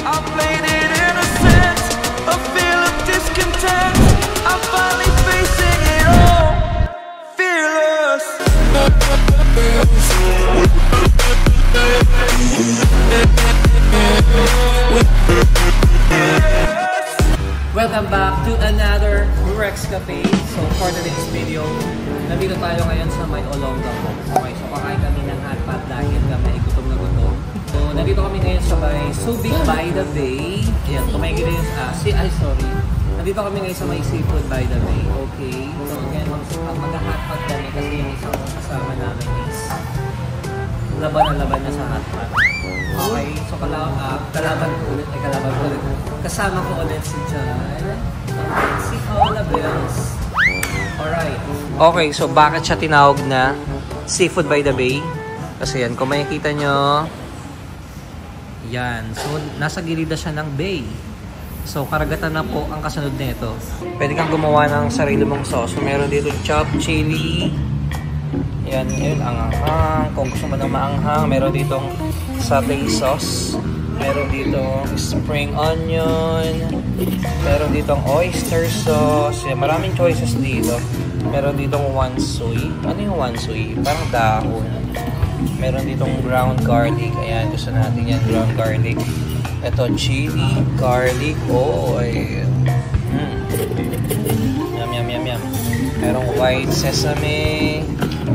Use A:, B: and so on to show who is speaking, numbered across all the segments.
A: I played it innocent, a feel of discontent. I'm finally facing it all, fearless.
B: Welcome back to another Rex Cafe. So for today's video, nandito tayo ngayon sa may Olongapo. Okay, so kakain kami ng hotpot dahil kami gutom na gutom. So nandito kami ngayon sa may Subic by the Bay. Ayan, kumain kita yung nandito kami ngayon sa may Seafood by the Bay. Okay, so again, mag-hotpot kami kasi yung isang kasama namin is laban na sa hotpot. Okay, so kalaban ko ulit. Kasama ko ulit si John. Si Ola Bells. Alright. Okay, so bakit siya tinawag na Seafood by the Bay? Kasi yan, kung makikita nyo, yan. So, nasa gilid na siya ng bay. So, karagatan na po ang kasunod nito. Pwede kang gumawa ng sarili mong sauce. So, meron dito chopped chili. Yan, yun, ang anghang. Kung gusto mo ng maanghang, meron ditong satay sauce. Meron ditong spring onion. Meron ditong oyster sauce. Yan, maraming choices dito. Meron ditong wansoy. Ano yung wansoy? Parang dahon. Meron ditong ground garlic. Ayan, gusto natin yan, ground garlic. Ito, chili, garlic, oil. Yum. Merong white sesame.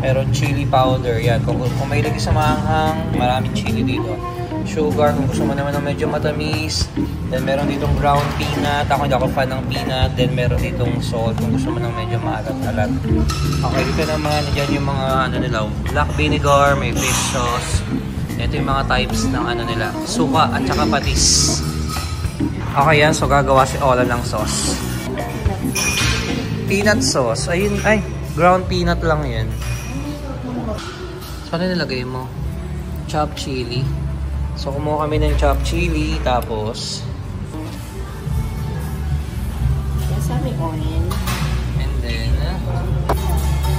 B: Meron chili powder. Yan, kung mahilig sa maanghang, maraming chili dito. Sugar, kung gusto mo naman ng medyo matamis. Then meron ditong ground peanut. Ako hindi ako fan ng peanut. Then meron ditong salt kung gusto mo ng medyo maalat-alat. Okay, dito naman nandiyan yung mga ano nila, black vinegar, may fish sauce. Ito yung mga types ng ano nila, suka at saka patis. Okay yan, so gagawa si Ola ng sauce. Peanut sauce. Ayun, ay, ground peanut lang yan. So ano nilagay mo? Chopped chili. So kumuha kami ng chopped chili, tapos
C: sesame oil.
B: And then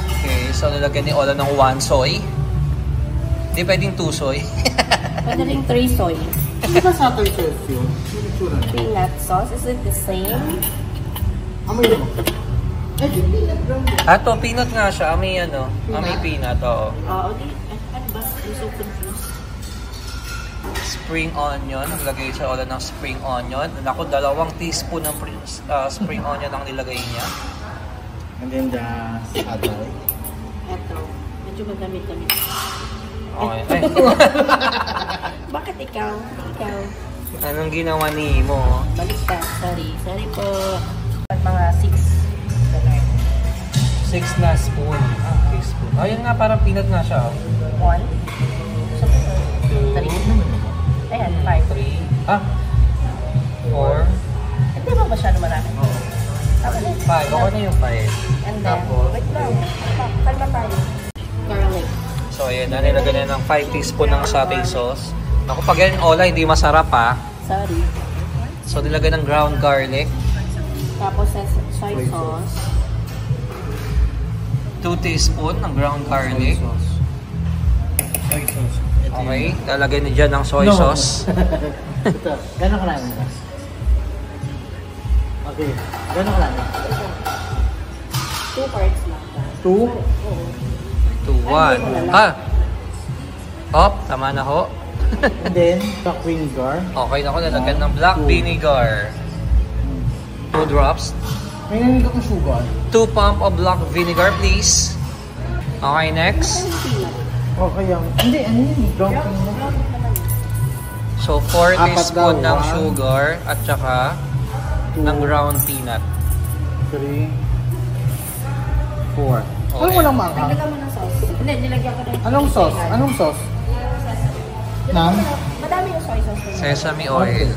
B: okay, so nilagyan ni Ola ng 1 soy. Hindi pwedeng 2 soy.
C: Pwede rin 3 soy.
D: Ano ba sa atin sauce yun?
C: Peanut sauce, is it the same?
D: Amoy mo.
B: Ato, peanut nga siya. May ano, may peanut, oo.
C: Oo, ano ba? I'm so confused.
B: Spring onion, naglagay siya Ola ng spring onion. Ako, 2 teaspoon ng spring onion ang nilagay niya.
D: And then the saday.
C: Eto, medyo madami-dami.
B: Okay. Ay.
C: Bakit ikaw?
B: Anong ginawa ni mo?
C: Baliktad, sorry po. Mga 6.
B: 6 na spoon. Teaspoon. Ayun nga, parang peanut nga siya.
C: 1. 2, 3. Ayan, 5.
B: 3. 4.
C: Hindi ba masyado marami?
B: Oo. 5. Ako na yung 5.
C: And then, wait lang. Kalma tayo. Garlic.
B: So, ayan. Nilagyan na ng 5 teaspoon ng satay sauce. Ako, pag yan Ola, hindi masarap ha.
C: Sorry.
B: So, nilagyan ng ground garlic.
C: Tapos, soy sauce.
B: 2 teaspoon ng ground garlic.
D: Soy sauce.
B: Okay. Lalagay na dyan ng soy sauce.
D: Ito. Gano'n kalami ba? Okay. Gano'n kalami?
C: 2 parts lang.
D: 2?
B: 2, 1. Tama na ho.
D: And then, black vinegar.
B: Okay na ako, nalagyan ng black vinegar. 2 drops.
D: May naninig akong sugar.
B: 2 pump of black vinegar, please. Okay, next.
D: Okay yan. Hindi, ano yun? Brown peanut.
B: So, 4
D: Apat
B: teaspoon
D: daw,
B: ng
D: 1,
B: sugar at saka
D: 2,
B: ng ground peanut.
D: 3, 4.
B: Okay.
D: Ano walang maanghang?
C: Nilagyan mo ng sauce. Hindi, nilagyan ko na yung
D: Anong sauce? Anong sauce? Nam?
C: Madami yung soy sauce.
B: Sesame oil.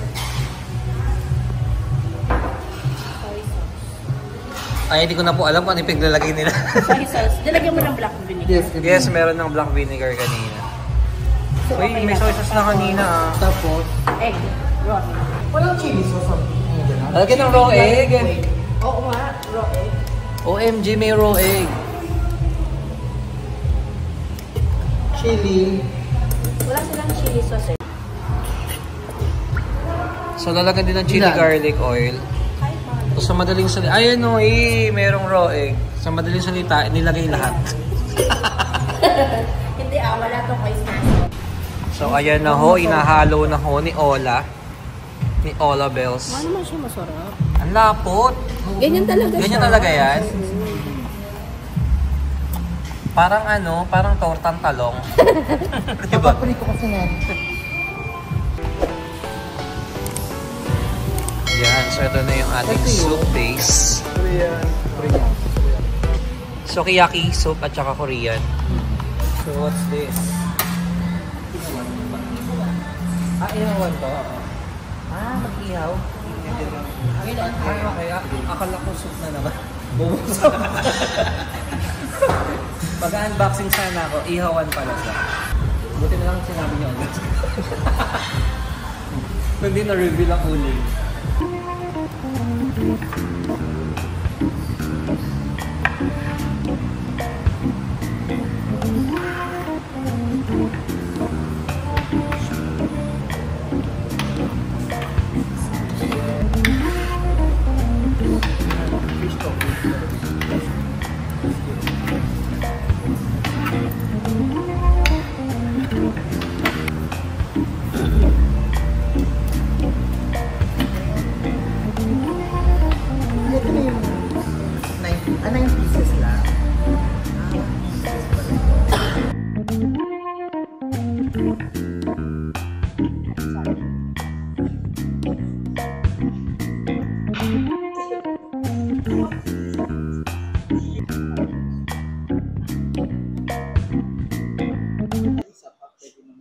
B: Ay, hindi ko na po alam kung ano yung piglalagay nila.
C: Soy sauce. Nilagyan mo ng black vinegar.
B: Yes, meron ng black vinegar kanina.
C: So,
B: Uy,
C: okay
B: may
C: na.
B: soy sauce na kanina ah.
D: Tapos,
C: Egg. Raw.
D: walang chili sauce.
B: Lagyan ng raw egg.
C: Oo nga, raw egg.
B: OMG, may raw egg.
D: Chili.
C: Wala silang chili sauce eh.
B: So, lalagyan din ng chili garlic oil. So, sa madaling salita, ayun o, merong raw egg. Sa madaling salita, nilagay lahat.
C: Hindi wala to kay snack.
B: So, ayan na ho, inahalo na ho ni Ola. Ni Ola Bells.
C: Ano naman siya masarap?
B: Ang lapot.
C: Ganyan talaga
B: Ganyan talaga yan. Parang ano, parang tortang talong. Diba?
D: Papalit ko kasi nga.
B: Yan, so ito na yung ating soup base.
D: Korean.
B: Sukiyaki soup at saka Korean. So what's this? Ihawan to? Mag-ihaw? Okay. Akala ko soup na naman. Bubuksan. Pag-unboxing sana ako, ihawan pala siya. Buti na lang sinabi niyo agad. Hindi na-reveal ang uling.
D: Ito na yung 9 pieces lang.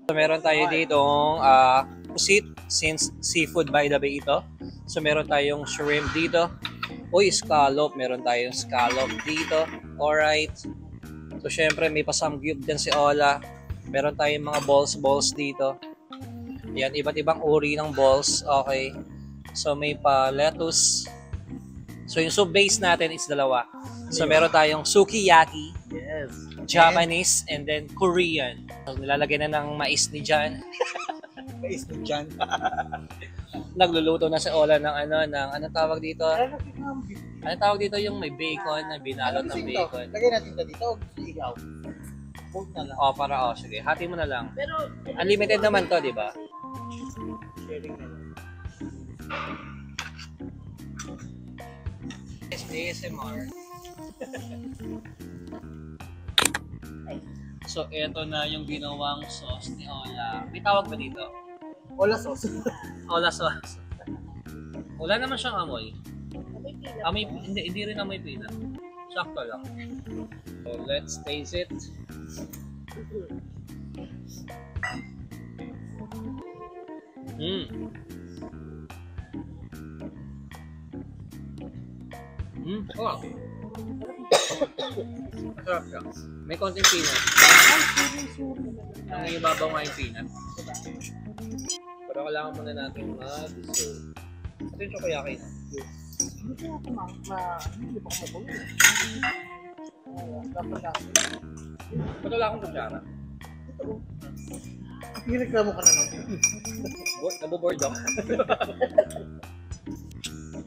B: So meron tayo ditong pusit, since seafood by the way ito. So meron tayong shrimp dito. Uy, scallop. Meron tayong scallop dito. Alright. So syempre may pasamgyup din si Ola. Meron tayong mga balls dito. Yan, iba't ibang uri ng balls. Okay. So may pa lettuce. So yung soup base natin is dalawa. So meron tayong sukiyaki.
D: Yes.
B: Japanese and then Korean. So, nilalagay na ng mais ni Jan.
D: Mais mo dyan.
B: Nagluluto na si Ola ng anong tawag dito? Anong tawag dito yung may bacon na binalot ng bacon?
D: Lagay natin ito dito. O gusto ikaw? Vote na lang.
B: Sige. Hati mo na lang.
C: Pero,
B: Unlimited naman to, di ba?
D: Sharing na lang.
B: ASMR. So, ito na yung ginawang sauce ni Ola. May tawag ba dito?
D: Wala sauce.
B: Ola sauce. Wala naman siyang amoy.
C: may pila.
B: Hindi rin amoy pina. Sakto lang. So, let's taste it. Oh. Masarap siya. May konting peanut. Ang ibabaw nga yung peanut. Pero kailangan muna natin mag-serve. Ito yung chokoyaki na.
D: Hindi ako hindi pa ako mabuhay. Dapat lang.
B: Ba't wala akong kutsara?
D: Nireklamo ka na naman.
B: Naboboard ako.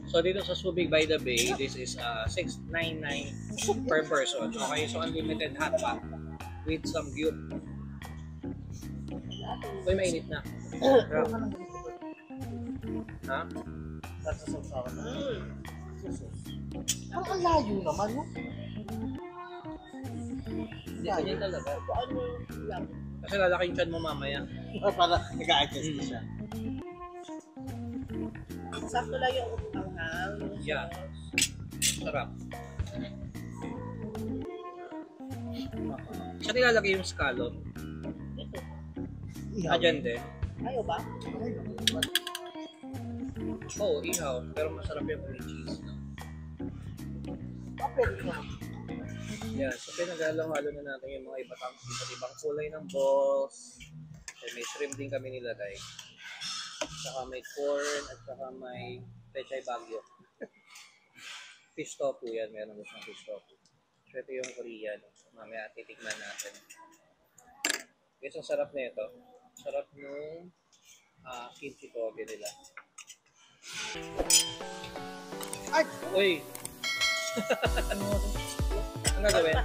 B: So dito sa Subic by the Bay, this is $6.99 per person. Okay, so unlimited hot pot with some gyup. Uy, mainit na. Ha?
D: Nasasasawa na. Ang layo naman, no?
B: Hindi, ganyan talaga. Kasi lalaki yung chan mo mamaya.
D: Para nag-a-adjust na siya.
C: Sakto lang yung utanghang.
B: Yeah. Sarap. Saan nilalagay yung scallop?
C: Ito.
B: Dyan din.
C: Ayaw ba?
B: Oo, ihaw. Pero masarap yung may cheese. No? Yeah, so pinag-halo-halo na natin yung mga iba't ibang kulay ng balls. And may shrimp din kami nilagay. Saka may corn at saka may pechay bagyo. Fish tofu yan, meron siyang fish tofu. So ito yung Korean. Mamaya titikman natin. Guys, ang sarap na ito. Sarap nung kimchi toge nila.
D: Ay!
B: Uy! Ano gagawin?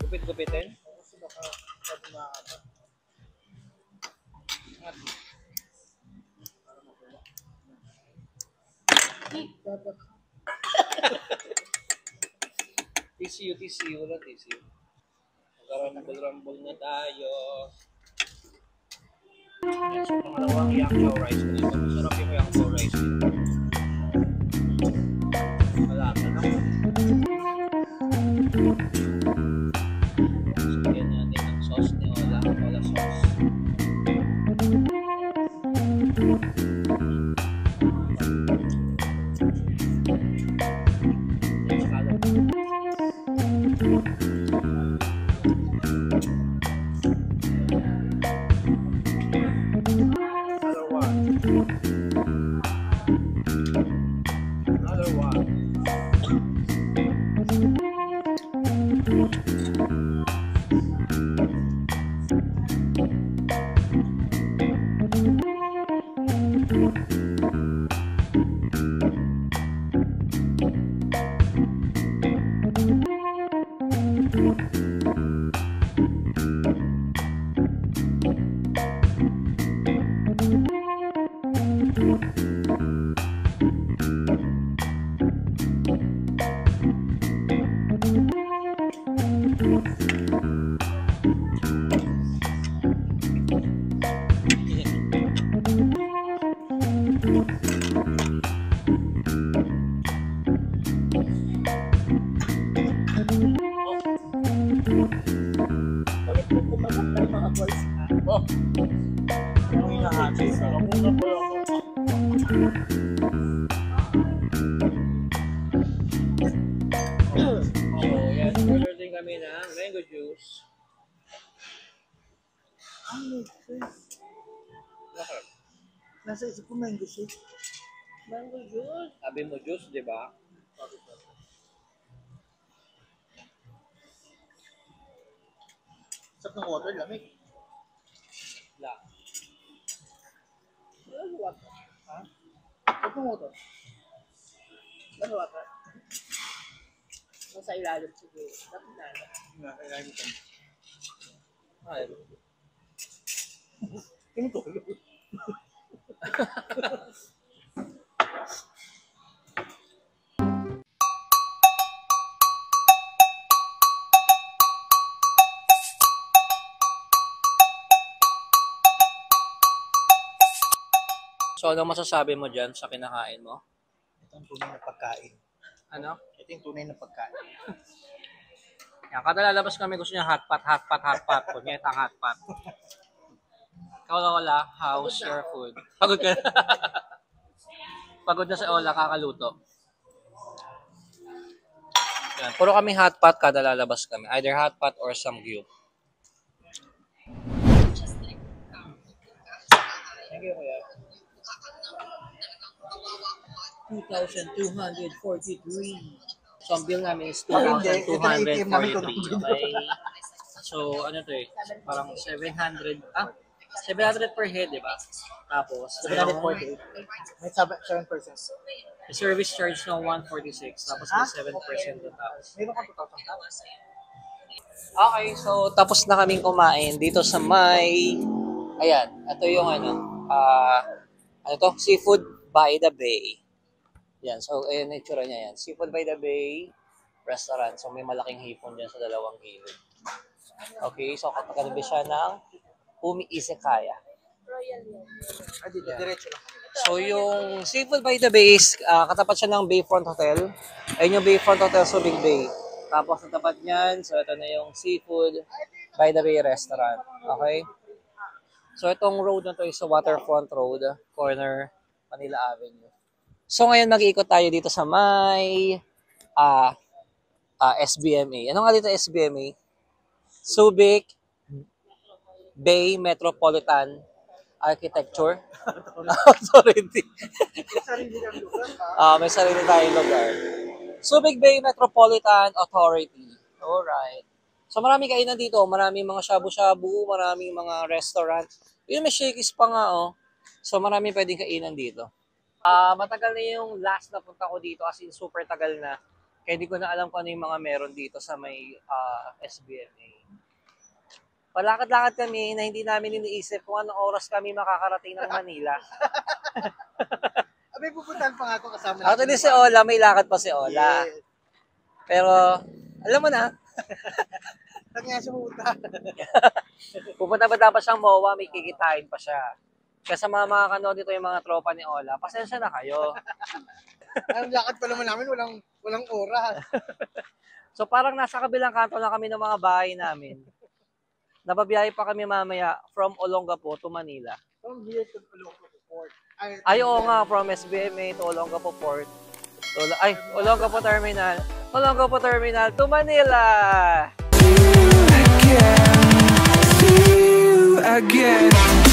B: Gupit-gupitin?
D: Kasi baka sabi makakaba.
B: TCU, wala TCU. Mag-rumble na tayo. Yan, so pangalawang yang chow rice ko dito. Masarap yung yang chow rice dito. Malasa na. Sabihan natin ang sauce ni Ola. Ola sauce. Another one.
C: Ulit mo kumagat ng mga balls ka.
D: Oh! Ano yung nahati? Ako na po ako.
B: So, yan. Order din kami ng mango juice. Masarap.
C: Nasa isip ko mango shake. Mango juice.
B: Sabi mo juice, di ba?
D: Sarap ng water, lamig.
B: La.
C: Ano water?
D: Ha?
C: Sarap ng water. Ano water? Nasa ilalim siguro. Dapat na.
D: Nakailangan ko.
B: Ay,
D: Tinutulog.
B: so, ano masasabi mo dyan sa kinakain mo?
D: Ito ang tunay na pagkain.
B: Ano?
D: Ito yung tunay na pagkain.
B: Yan, kada lalabas kami gusto niya hot pot. Kunyeta hot pot. Ikaw na wala, how's your food? Pagod ka na. Pagod na sa Ola, kakaluto. Yan, puro kami hot pot kada lalabas kami. Either hot pot or samgyup. Thank you, kuya. 2,243. So, ang bill namin is 2,243. Okay? So, ano to eh? Parang 700, 700 per head, di ba? Tapos,
D: 748. May 7%.
B: may service charge ng 146. Tapos, may 7% na tapos.
D: Meron kang 2,000.
B: Okay, so tapos na kaming kumain dito sa may, ayan, ito yung ano to? Seafood by the Bay. Yan, so ayan yung itsura niya yan. Seafood by the Bay restaurant. So may malaking hipon dyan sa dalawang gilid. Okay, so katagabi siya ng Umi Isekaya.
D: Ah, dito, diretso lang.
B: So yung Seafood by the Bay is katapat siya ng Bayfront Hotel. Ayun yung Bayfront Hotel sa Big Bay. Tapos sa tapat niyan, so ito na yung Seafood by the Bay restaurant. Okay? So itong road na to is sa Waterfront Road, corner Manila Avenue. So ngayon mag-iikot tayo dito sa may SBMA. Ano nga dito SBMA? Subic Bay Metropolitan Architecture. Sorry, hindi. May sarili tayong lugar. Subic Bay Metropolitan Authority. Alright. So maraming kainan dito. Maraming mga shabu-shabu, maraming mga restaurant. Yun, may Shakey's pa nga, oh. So maraming pwedeng kainan dito. Matagal na yung last na punta ko dito, as in super tagal na. Kaya di ko na alam kung ano yung mga meron dito sa may SBMA. Palakad-lakad kami na hindi namin iniisip kung anong oras kami makakarating ng Manila.
D: Abay, pupuntahan pa nga ito kasama natin.
B: Actually si Ola, may lakad pa si Ola.
D: Yes.
B: Pero, alam mo na,
D: Saan nga siya pupunta?
B: pupunta ba dapat siyang MOA, may kikitain pa siya. Kaya sa mga kanood dito yung mga tropa ni Ola, pasensya na kayo.
D: Ang lakad pa naman namin, walang oras.
B: So parang nasa kabilang kanto lang kami ng mga bahay namin. Nababiyahe pa kami mamaya from Olongapo to Manila.
D: From here to Olongapo Port.
B: Ay, oo nga, from SBMA to Olongapo Port. Olongapo Terminal. Olongapo Terminal to Manila!
A: See you again.